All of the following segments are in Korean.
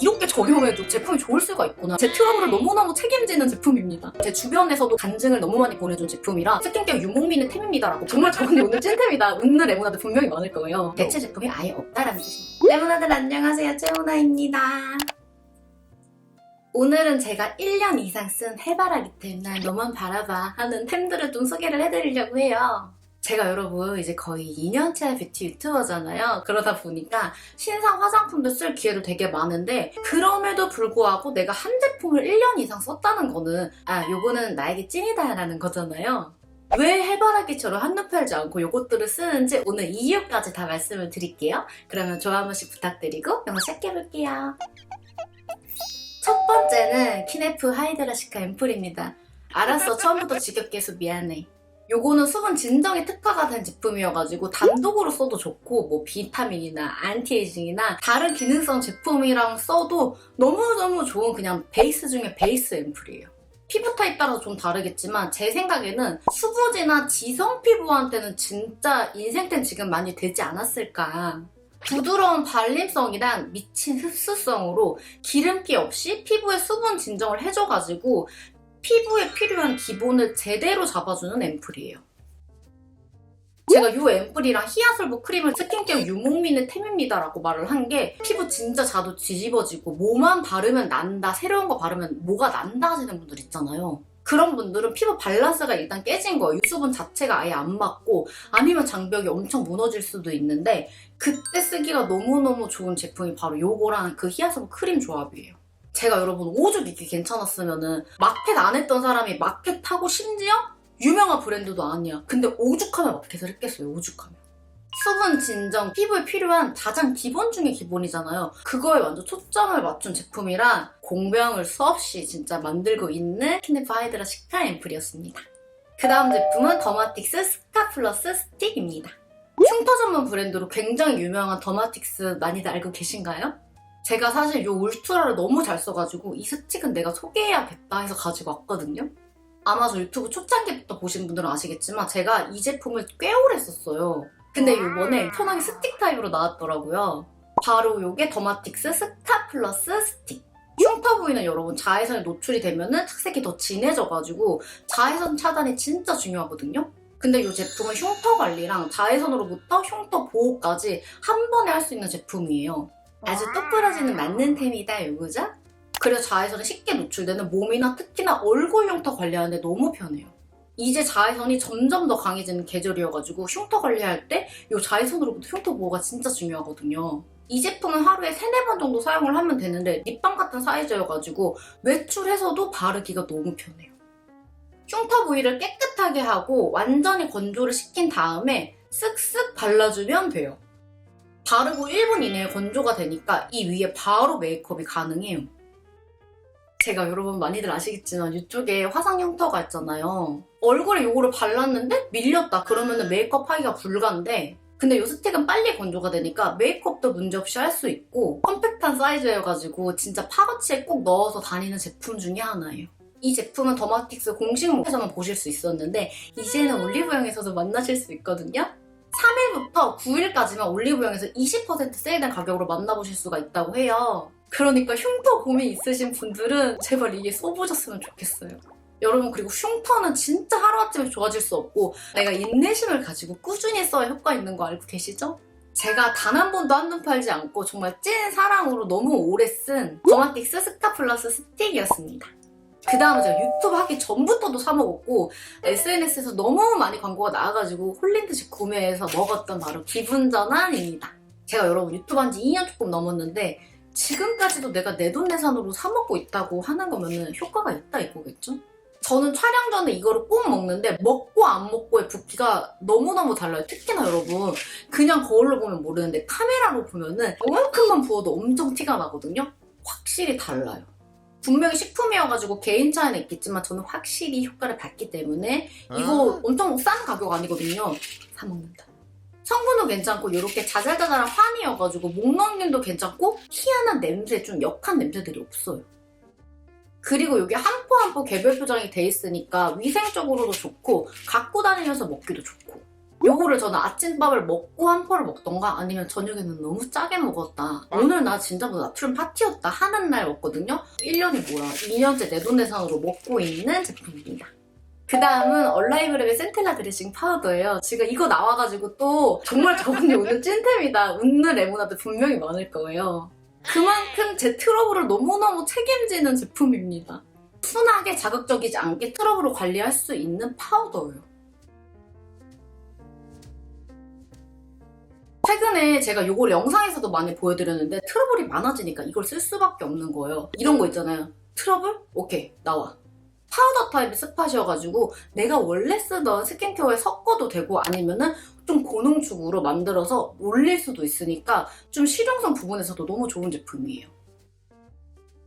이렇게 저렴해도 제품이 좋을 수가 있구나. 제 트러블을 너무너무 책임지는 제품입니다. 제 주변에서도 간증을 너무 많이 보내준 제품이라 스킨케어 유목민의 템입니다라고. 정말 저건 오늘 찐템이다. 웃는 레모나들 분명히 많을 거예요. 대체 제품이 아예 없다라는 뜻입니다. 레모나들 안녕하세요. 채모나입니다. 오늘은 제가 1년 이상 쓴 해바라기템 난 너만 바라봐 하는 템들을 좀 소개를 해드리려고 해요. 제가 여러분 이제 거의 2년째 뷰티 유튜버잖아요. 그러다 보니까 신상 화장품도 쓸 기회도 되게 많은데 그럼에도 불구하고 내가 한 제품을 1년 이상 썼다는 거는 요거는 나에게 찐이다 라는 거잖아요. 왜 해바라기처럼 한눈 팔지 않고 요것들을 쓰는지 오늘 이유까지 다 말씀을 드릴게요. 그러면 좋아요 한 번씩 부탁드리고 영상 시작해볼게요. 첫 번째는 키네프 하이드라시카 앰플입니다. 알았어, 처음부터 지겹게 해서 미안해. 요거는 수분 진정에 특화가 된 제품이어가지고 단독으로 써도 좋고 뭐 비타민이나 안티에이징이나 다른 기능성 제품이랑 써도 너무너무 좋은 그냥 베이스 중에 베이스 앰플이에요. 피부 타입 따라서 좀 다르겠지만 제 생각에는 수부지나 지성 피부한테는 진짜 인생템 지금 많이 되지 않았을까. 부드러운 발림성이랑 미친 흡수성으로 기름기 없이 피부에 수분 진정을 해줘가지고 피부에 필요한 기본을 제대로 잡아주는 앰플이에요. 제가 이 앰플이랑 히아솔브 크림을 스킨케어 유목민의 템입니다 라고 말을 한 게 피부 진짜 자주 뒤집어지고 뭐만 바르면 난다, 새로운 거 바르면 뭐가 난다 하시는 분들 있잖아요. 그런 분들은 피부 밸런스가 일단 깨진 거예요. 유수분 자체가 아예 안 맞고 아니면 장벽이 엄청 무너질 수도 있는데 그때 쓰기가 너무너무 좋은 제품이 바로 요거랑 그 히아솔브 크림 조합이에요. 제가 여러분 오죽 이렇게 괜찮았으면은 마켓 안 했던 사람이 마켓 하고 심지어 유명한 브랜드도 아니야. 근데 오죽하면 마켓을 했겠어요. 오죽하면. 수분 진정, 피부에 필요한 가장 기본 중에 기본이잖아요. 그거에 완전 초점을 맞춘 제품이라 공병을 수없이 진짜 만들고 있는 키네프 하이드라시카 앰플이었습니다. 그 다음 제품은 더마틱스 스카 플러스 스틱입니다. 흉터 전문 브랜드로 굉장히 유명한 더마틱스 많이들 알고 계신가요? 제가 사실 이 울트라를 너무 잘 써가지고 이 스틱은 내가 소개해야겠다 해서 가지고 왔거든요. 아마 저 유튜브 초창기부터 보신 분들은 아시겠지만 제가 이 제품을 꽤 오래 썼어요. 근데 이번에 편하게 스틱 타입으로 나왔더라고요. 바로 이게 더마틱스 스카 플러스 스틱. 흉터 부위는 여러분 자외선에 노출이 되면은 착색이 더 진해져가지고 자외선 차단이 진짜 중요하거든요. 근데 이 제품은 흉터 관리랑 자외선으로부터 흉터 보호까지 한 번에 할 수 있는 제품이에요. 아주 똑부러지는 맞는 템이다 요거죠? 그래서 자외선에 쉽게 노출되는 몸이나 특히나 얼굴 흉터 관리하는데 너무 편해요. 이제 자외선이 점점 더 강해지는 계절이어가지고 흉터 관리할 때 이 자외선으로부터 흉터 보호가 진짜 중요하거든요. 이 제품은 하루에 3-4번 정도 사용을 하면 되는데 립밤 같은 사이즈여가지고 외출해서도 바르기가 너무 편해요. 흉터 부위를 깨끗하게 하고 완전히 건조를 시킨 다음에 쓱쓱 발라주면 돼요. 바르고 1분 이내에 건조가 되니까 이 위에 바로 메이크업이 가능해요. 제가 여러분 많이들 아시겠지만 이쪽에 화상 흉터가 있잖아요. 얼굴에 이거를 발랐는데 밀렸다 그러면 메이크업 하기가 불가인데 근데 이 스틱은 빨리 건조가 되니까 메이크업도 문제없이 할 수 있고 컴팩트한 사이즈여가지고 진짜 파우치에 꼭 넣어서 다니는 제품 중에 하나예요. 이 제품은 더마틱스 공식몰에서만 보실 수 있었는데 이제는 올리브영에서도 만나실 수 있거든요. 3일부터 9일까지만 올리브영에서 20% 세일된 가격으로 만나보실 수가 있다고 해요. 그러니까 흉터 고민 있으신 분들은 제발 이게 써보셨으면 좋겠어요. 여러분 그리고 흉터는 진짜 하루아침에 좋아질 수 없고 내가 인내심을 가지고 꾸준히 써야 효과 있는 거 알고 계시죠? 제가 단 한 번도 한눈 팔지 않고 정말 찐 사랑으로 너무 오래 쓴 더마틱스 스카 플러스 스틱이었습니다. 그 다음에 제가 유튜브 하기 전부터도 사먹었고 SNS에서 너무 많이 광고가 나와가지고 홀린 듯이 구매해서 먹었던 바로 기분전환입니다. 제가 여러분 유튜브 한 지 2년 조금 넘었는데 지금까지도 내가 내돈내산으로 사먹고 있다고 하는 거면은 효과가 있다 이거겠죠? 저는 촬영 전에 이거를 꼭 먹는데 먹고 안 먹고의 붓기가 너무너무 달라요. 특히나 여러분 그냥 거울로 보면 모르는데 카메라로 보면은 이만큼만 부어도 엄청 티가 나거든요? 확실히 달라요. 분명히 식품이어가지고 개인 차이는 있겠지만 저는 확실히 효과를 봤기 때문에 이거 엄청 싼 가격 아니거든요. 사먹는다. 성분도 괜찮고 이렇게 자잘자잘한 환이어가지고 목 넘김도 괜찮고 희한한 냄새, 좀 역한 냄새들이 없어요. 그리고 이게 한 포 한 포 개별 포장이 돼 있으니까 위생적으로도 좋고 갖고 다니면서 먹기도 좋고 요거를 저는 아침밥을 먹고 한 포를 먹던가 아니면 저녁에는 너무 짜게 먹었다. 오늘 나 진짜 뭐 나트륨 파티였다 하는 날 먹거든요. 1년이 뭐야. 2년째 내돈내산으로 먹고 있는 제품입니다. 그 다음은 얼라이브랩의 센텔라 드레싱 파우더예요. 지금 이거 나와가지고 또 정말 저분이 오늘 찐템이다. 웃는 레모나드 분명히 많을 거예요. 그만큼 제 트러블을 너무너무 책임지는 제품입니다. 순하게 자극적이지 않게 트러블을 관리할 수 있는 파우더예요. 최근에 제가 이걸 영상에서도 많이 보여드렸는데 트러블이 많아지니까 이걸 쓸 수밖에 없는 거예요. 이런 거 있잖아요. 트러블? 오케이, 나와. 파우더 타입의 스팟이어가지고 내가 원래 쓰던 스킨케어에 섞어도 되고 아니면은 좀 고농축으로 만들어서 올릴 수도 있으니까 좀 실용성 부분에서도 너무 좋은 제품이에요.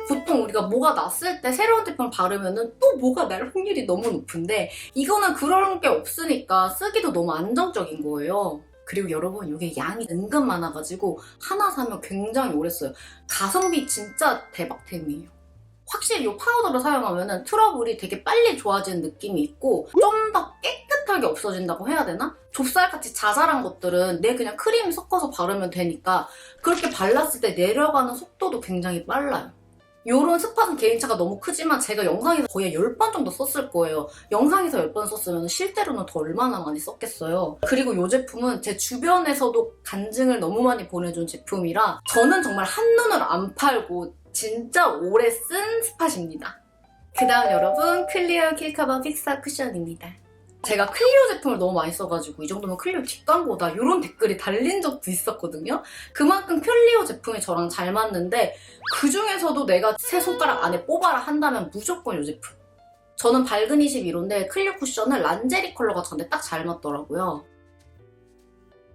보통 우리가 뭐가 났을 때 새로운 제품을 바르면은 또 뭐가 날 확률이 너무 높은데 이거는 그런 게 없으니까 쓰기도 너무 안정적인 거예요. 그리고 여러분 이게 양이 은근 많아가지고 하나 사면 굉장히 오래 써요. 가성비 진짜 대박템이에요. 확실히 이 파우더를 사용하면 트러블이 되게 빨리 좋아지는 느낌이 있고 좀 더 깨끗하게 없어진다고 해야 되나? 좁쌀같이 자잘한 것들은 내 그냥 크림 섞어서 바르면 되니까 그렇게 발랐을 때 내려가는 속도도 굉장히 빨라요. 요런 스팟은 개인차가 너무 크지만 제가 영상에서 거의 10번 정도 썼을 거예요. 영상에서 10번 썼으면 실제로는 더 얼마나 많이 썼겠어요. 그리고 이 제품은 제 주변에서도 간증을 너무 많이 보내준 제품이라 저는 정말 한눈을 안 팔고 진짜 오래 쓴 스팟입니다. 그 다음 여러분 클리어 킬커버 픽사 쿠션입니다. 제가 클리오 제품을 너무 많이 써가지고 이 정도면 클리오 뒷광고다 이런 댓글이 달린 적도 있었거든요. 그만큼 클리오 제품이 저랑 잘 맞는데 그 중에서도 내가 세 손가락 안에 뽑아라 한다면 무조건 이 제품. 저는 밝은 21호인데 클리오 쿠션은 란제리 컬러가 저한테 딱 잘 맞더라고요.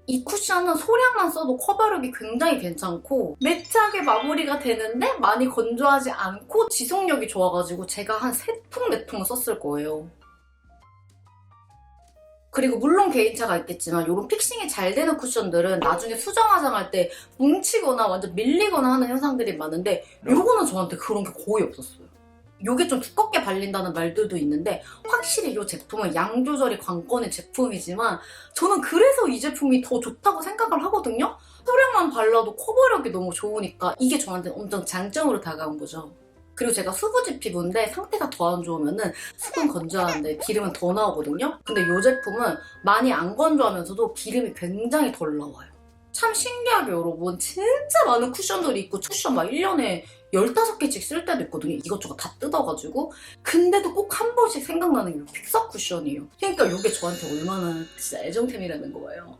이 쿠션은 소량만 써도 커버력이 굉장히 괜찮고 매트하게 마무리가 되는데 많이 건조하지 않고 지속력이 좋아가지고 제가 한 3통, 4통은 썼을 거예요. 그리고 물론 개인차가 있겠지만 이런 픽싱이 잘 되는 쿠션들은 나중에 수정 화장할 때 뭉치거나 완전 밀리거나 하는 현상들이 많은데 이거는 저한테 그런 게 거의 없었어요. 이게 좀 두껍게 발린다는 말들도 있는데 확실히 이 제품은 양 조절이 관건의 제품이지만 저는 그래서 이 제품이 더 좋다고 생각을 하거든요. 소량만 발라도 커버력이 너무 좋으니까 이게 저한테 엄청 장점으로 다가온 거죠. 그리고 제가 수부지 피부인데 상태가 더 안 좋으면은 수분 건조하는데 기름은 더 나오거든요. 근데 이 제품은 많이 안 건조하면서도 기름이 굉장히 덜 나와요. 참 신기하게 여러분 진짜 많은 쿠션들이 있고 쿠션 막 1년에 15개씩 쓸 때도 있거든요. 이것저것 다 뜯어가지고. 근데도 꼭 한 번씩 생각나는 게 픽사 쿠션이에요. 그러니까 이게 저한테 얼마나 진짜 애정템이라는 거예요.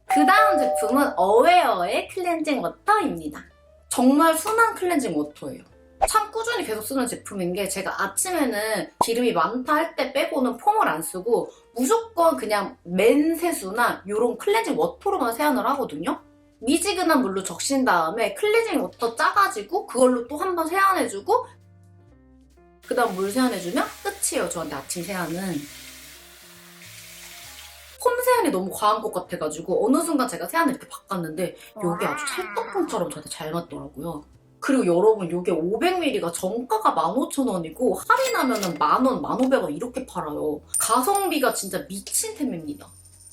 그 다음 제품은 어웨어의 클렌징 워터입니다. 정말 순한 클렌징 워터예요. 참 꾸준히 계속 쓰는 제품인 게 제가 아침에는 기름이 많다 할 때 빼고는 폼을 안 쓰고 무조건 그냥 맨세수나 이런 클렌징 워터로만 세안을 하거든요. 미지근한 물로 적신 다음에 클렌징 워터 짜가지고 그걸로 또 한 번 세안해주고 그 다음 물 세안해주면 끝이에요. 저한테 아침 세안은. 폼 세안이 너무 과한 것 같아가지고 어느 순간 제가 세안을 이렇게 바꿨는데 이게 아주 찰떡궁처럼 저한테 잘 맞더라고요. 그리고 여러분 이게 500ml가 정가가 15,000원이고 할인하면은 만원, 1,500원 이렇게 팔아요. 가성비가 진짜 미친 템입니다.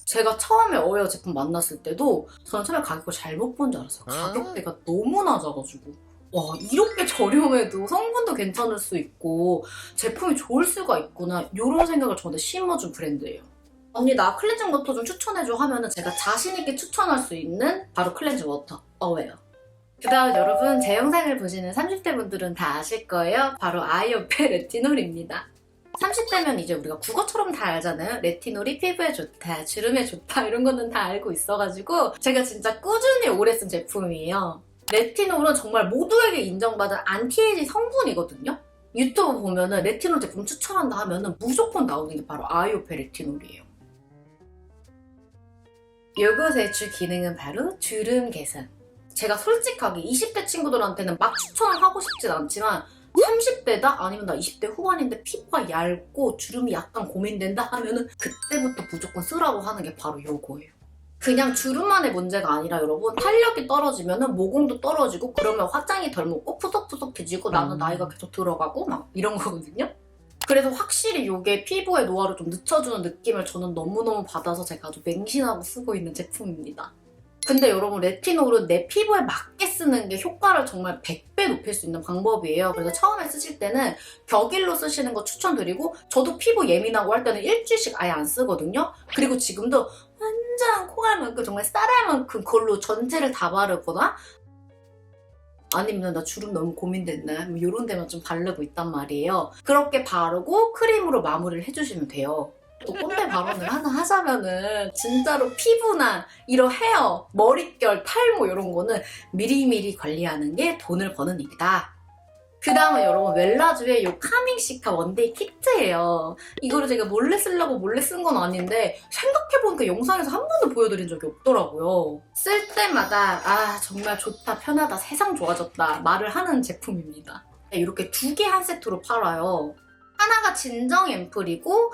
제가 처음에 어웨어 제품 만났을 때도 저는 처음에 가격을 잘못 본 줄 알았어요. 가격대가 너무 낮아가지고 와 이렇게 저렴해도 성분도 괜찮을 수 있고 제품이 좋을 수가 있구나 이런 생각을 저한테 심어준 브랜드예요. 언니 나 클렌징 워터 좀 추천해줘 하면은 제가 자신있게 추천할 수 있는 바로 클렌징 워터 어웨어. 그 다음 여러분 제 영상을 보시는 30대 분들은 다 아실 거예요. 바로 아이오페 레티놀입니다. 30대면 이제 우리가 국어처럼 다 알잖아요. 레티놀이 피부에 좋다, 주름에 좋다 이런 거는 다 알고 있어가지고 제가 진짜 꾸준히 오래 쓴 제품이에요. 레티놀은 정말 모두에게 인정받은 안티에이징 성분이거든요. 유튜브 보면은 레티놀 제품 추천한다 하면은 무조건 나오는 게 바로 아이오페 레티놀이에요. 요것의 주 기능은 바로 주름 개선. 제가 솔직하게 20대 친구들한테는 막 추천을 하고 싶진 않지만 30대다? 아니면 나 20대 후반인데 피부가 얇고 주름이 약간 고민된다 하면은 그때부터 무조건 쓰라고 하는 게 바로 요거예요. 그냥 주름만의 문제가 아니라 여러분 탄력이 떨어지면은 모공도 떨어지고 그러면 화장이 덜 먹고 푸석푸석해지고 나는 나이가 계속 들어가고 막 이런 거거든요. 그래서 확실히 이게 피부의 노화를 좀 늦춰주는 느낌을 저는 너무너무 받아서 제가 아주 맹신하고 쓰고 있는 제품입니다. 근데 여러분, 레티놀은 내 피부에 맞게 쓰는 게 효과를 정말 100배 높일 수 있는 방법이에요. 그래서 처음에 쓰실 때는 격일로 쓰시는 거 추천드리고, 저도 피부 예민하고 할 때는 일주일씩 아예 안 쓰거든요. 그리고 지금도 완전 콩알만큼, 정말 쌀알만큼 그걸로 전체를 다 바르거나, 아니면 나 주름 너무 고민됐나? 이런 데만 좀 바르고 있단 말이에요. 그렇게 바르고 크림으로 마무리를 해주시면 돼요. 또 꼰대 발언을 하나 하자면은 진짜로 피부나 이런 헤어, 머릿결, 탈모 이런 거는 미리미리 관리하는 게 돈을 버는 일이다. 그 다음은 여러분, 웰라쥬의 이 카밍시카 원데이 키트예요. 이거를 제가 몰래 쓰려고 몰래 쓴 건 아닌데 생각해보니까 영상에서 한 번도 보여드린 적이 없더라고요. 쓸 때마다 아 정말 좋다, 편하다, 세상 좋아졌다 말을 하는 제품입니다. 이렇게 2개 한 세트로 팔아요. 하나가 진정 앰플이고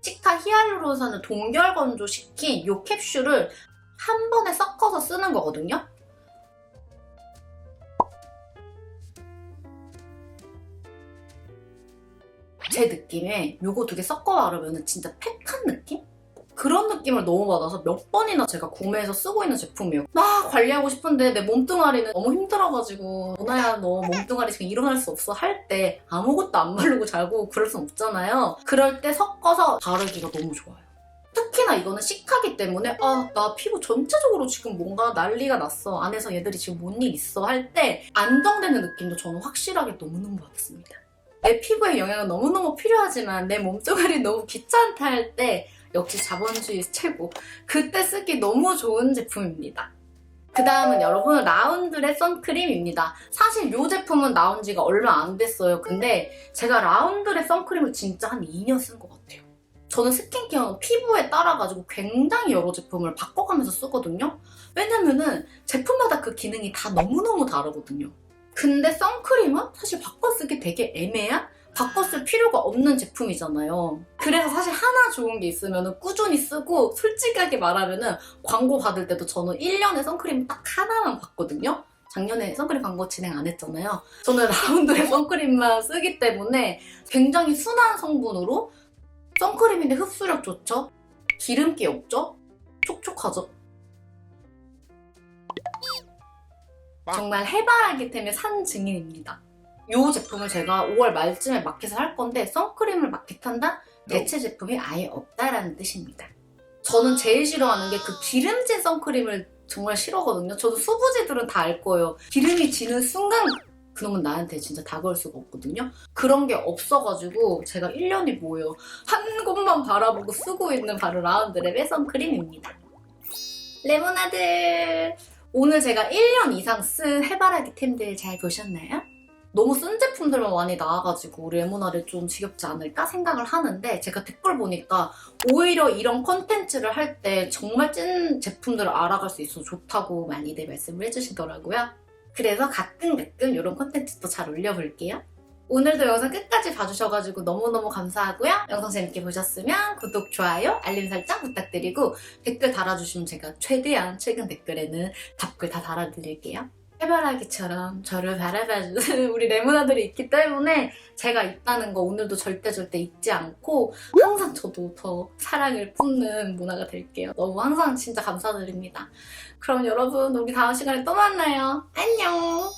시카 히알루론산을 동결 건조시킨 이 캡슐을 한 번에 섞어서 쓰는 거거든요. 제 느낌에 요거 2개 섞어 바르면 진짜 팩한 느낌? 그런 느낌을 너무 받아서 몇 번이나 제가 구매해서 쓰고 있는 제품이에요. 나 관리하고 싶은데 내 몸뚱아리는 너무 힘들어가지고 누나야 너 몸뚱아리 지금 일어날 수 없어 할 때 아무것도 안 바르고 자고 그럴 순 없잖아요. 그럴 때 섞어서 바르기가 너무 좋아요. 특히나 이거는 시카기 때문에 나 피부 전체적으로 지금 뭔가 난리가 났어, 안에서 얘들이 지금 뭔 일 있어 할 때 안정되는 느낌도 저는 확실하게 너무너무 받았습니다. 내 피부에 영양은 너무너무 필요하지만 내 몸뚱아리 너무 귀찮다 할 때 역시 자본주의 최고. 그때 쓰기 너무 좋은 제품입니다. 그 다음은 여러분, 라운드의 선크림입니다. 사실 이 제품은 나온 지가 얼마 안 됐어요. 근데 제가 라운드의 선크림을 진짜 한 2년 쓴 것 같아요. 저는 스킨케어는 피부에 따라가지고 굉장히 여러 제품을 바꿔가면서 쓰거든요. 왜냐면은 제품마다 그 기능이 다 너무너무 다르거든요. 근데 선크림은 사실 바꿔 쓰기 되게 애매한? 바꿔 쓸 필요가 없는 제품이잖아요. 그래서 사실 하나 좋은 게 있으면 꾸준히 쓰고, 솔직하게 말하면 광고 받을 때도 저는 1년에 선크림 딱 하나만 받거든요. 작년에 선크림 광고 진행 안 했잖아요. 저는 라운드의 선크림만 쓰기 때문에 굉장히 순한 성분으로 선크림인데 흡수력 좋죠? 기름기 없죠? 촉촉하죠? 정말 해바라기 템의 산 증인입니다. 이 제품을 제가 5월 말쯤에 마켓을 할 건데 선크림을 마켓한다? 대체 제품이 아예 없다라는 뜻입니다. 저는 제일 싫어하는 게 그 기름진 선크림을 정말 싫어하거든요. 저도 수부지들은 다 알 거예요. 기름이 지는 순간 그놈은 나한테 진짜 다가올 수가 없거든요. 그런 게 없어가지고 제가 1년이 뭐예요. 한 곳만 바라보고 쓰고 있는 바로 라운드랩의 선크림입니다. 레모나들! 오늘 제가 1년 이상 쓴 해바라기 템들 잘 보셨나요? 너무 쓴 제품들만 많이 나와가지고 우리 레모나를 좀 지겹지 않을까 생각을 하는데, 제가 댓글 보니까 오히려 이런 컨텐츠를 할 때 정말 찐 제품들을 알아갈 수 있어서 좋다고 많이들 말씀을 해주시더라고요. 그래서 가끔 이런 컨텐츠도 잘 올려볼게요. 오늘도 영상 끝까지 봐주셔가지고 너무너무 감사하고요. 영상 재밌게 보셨으면 구독, 좋아요, 알림 설정 부탁드리고 댓글 달아주시면 제가 최대한 최근 댓글에는 답글 다 달아드릴게요. 해바라기처럼 저를 바라봐주는 우리 레모나들이 있기 때문에 제가 있다는 거 오늘도 절대 잊지 않고 항상 저도 더 사랑을 뿜는 문화가 될게요. 너무 항상 진짜 감사드립니다. 그럼 여러분, 우리 다음 시간에 또 만나요. 안녕!